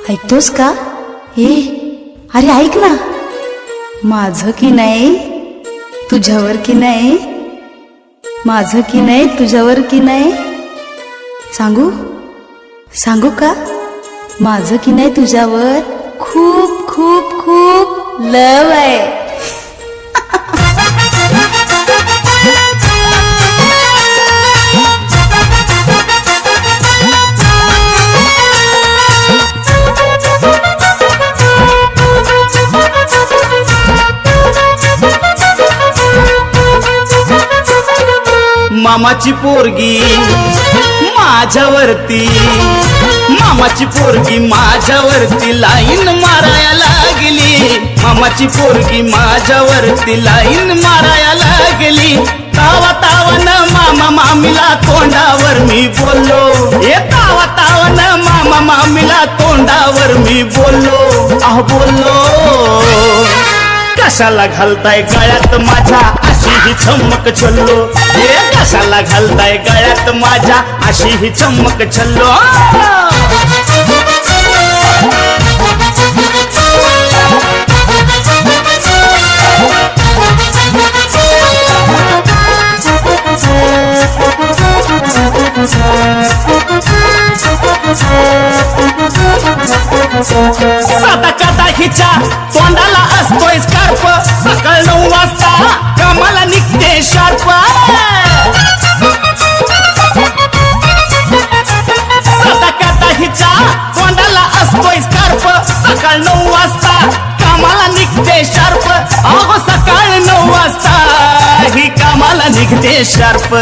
ऐकतोस का? अरे ऐक ना, माझं की नाही तुझ्यावर की नाही, माझं की नाही तुझ्यावर की नाही, सांगू सांगू का? माझं की नाही तुझ्यावर खूप खूप खूप लव आहे. मामाची पोरगी माझ्यावरती, मामाची पोरगी माझ्यावरती लाईन माराया लागली, मामाची पोरगी माझ्यावरती लाईन माराया लागली. तावा तावन मामा मामीला तोंडावर मी बोललो, तावा तावन मामा मामीला तोंडावर मी बोललो, बोललो. कशाला घालताय गळ्यात माझ्या अशी ही चमक छल्लो, कशाला घालताय गळ्यात माझ्या अशी ही चमक छल्लो. साधा कादा हिच्या तोंडाला असतोय स्कार्फ, सकाळ 9 वाजता कामाला निघते शार्प. साधा कादा हिच्या तोंडाला असतोय स्कार्फ, सकाळ 9 वाजता कामाला निघते शार्प. अहो सकाळ 9 वाजता ही कामाला निघते शार्प.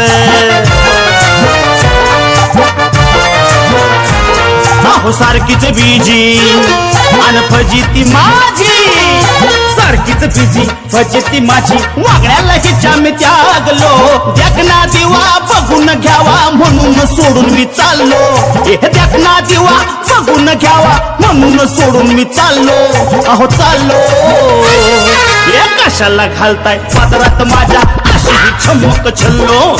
अहो सारखीच बिजी आणि फजिती माझी, सारखीच बिजी फजिती माझी. वागण्याला हिच्या मी त्यागलो, देखना दिवा बघून घ्यावा म्हणून सोडून मी चाललो, देखना दिवा बघून घ्यावा म्हणून सोडून मी चाललो, अहो चाललो. कशाला घालताय पदरात माझ्या अशी ही चमक छल्लो,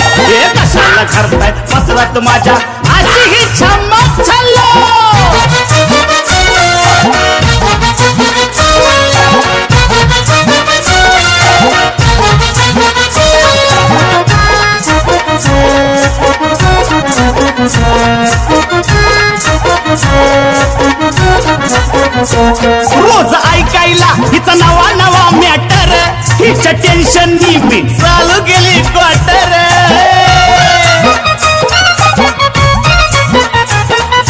कशाला घालताय पदरात माझ्या अशी ही चमक छल्लो. रोज ऐकायला हिचा नवा नवा मॅटर, हिच्या टेन्शन मी चालू गेली क्वार्टर.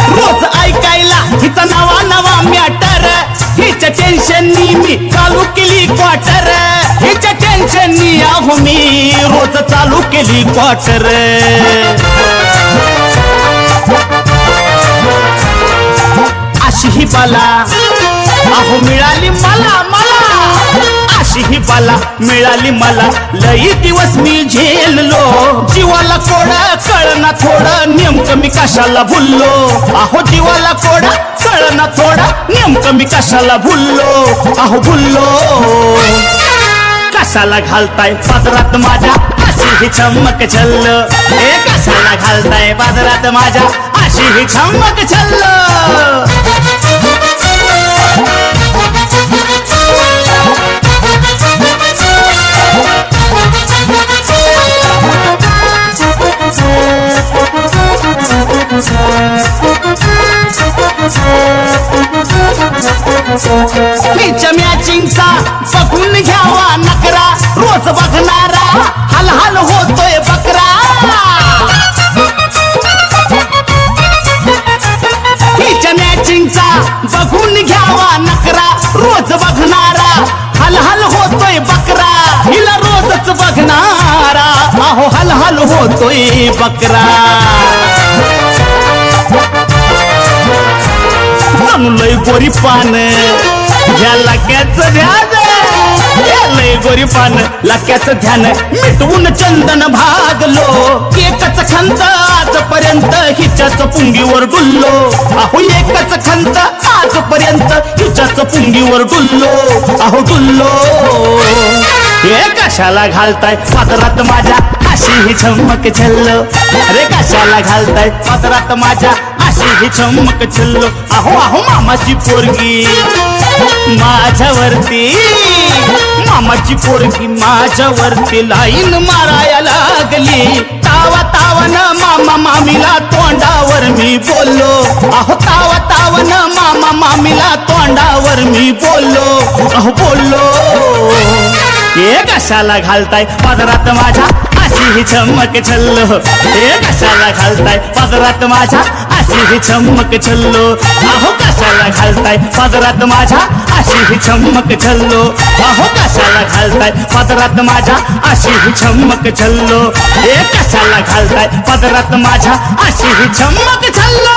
रोज ऐकायला हिचा नवा नवा मॅटर, हिच्या टेन्शन मी चालू केली क्वार्टर, हिच्या टेन्शन अहो मी रोज चालू केली क्वार्टर. अशी ही बाला अहो मिळाली मला, मला अशी ही बाला मिळाली मला. लई दिवस मी झेललो, जीवाला कोडा कळना थोडं नेमकं मी कशाला भुललो, अहो जीवाला कोडा कळना थोडा नेमकं मी कशाला भुललो, अहो भुललो. कशाला घालताय पादरात माझ्या अशी ही चमक छल्लो, कशाला घालताय पादरात माझ्या अशी ही चमक छल्लो. हिच्या मॅचिंगचा बघून घ्यावा नकरा, रोज बघणारा हाल हाल होतोय बकरा. हिच्या मॅचिंगचा बघून घ्यावा नकरा, रोज बघणारा हाल हाल होतोय बकरा. हिला रोजच बघणारा अहो हाल हाल होतोय बकरा. लय गोरी पान ह्या लाक्याचं ध्यान, लय गोरी पान लाक्याचं ध्यान. मिटवून चंदन भागलो, एकच खंत आजपर्यंत हिच्याच पुंगीवर डुललो, अहो एकच खंत आजपर्यंत हिच्याच पुंगीवर डुललो, अहो डुललो. कशाला घालताय पादरात माझ्या अशी ही चमक छल्लो, अरे कशाला घालताय पादरात माझ्या अशी ही चमक छल्लो अहो अहो मामाची पोरगी माझ्यावरती मामाची पोरगी माझ्यावरती लाईन मारायला लागली तावा तावन मामा मामीला तोंडावर मी बोललो अहो तावा तावन मामा मामीला तोंडावर मी बोललो अहो बोललो हे कशाला घालताय पदरात माझ्या अशी ही चमक छल्लो हे कशाला घालताय पदरात माझ्या अशी ही चमक छल्लो अहो कशाला घालताय पदरात माझ्या अशी ही चमक छल्लो अहो कशाला घालताय पदरात माझ्या अशी ही चमक छल्लो हे कशाला घालताय पदरात माझ्या अशी ही चमक छल्लो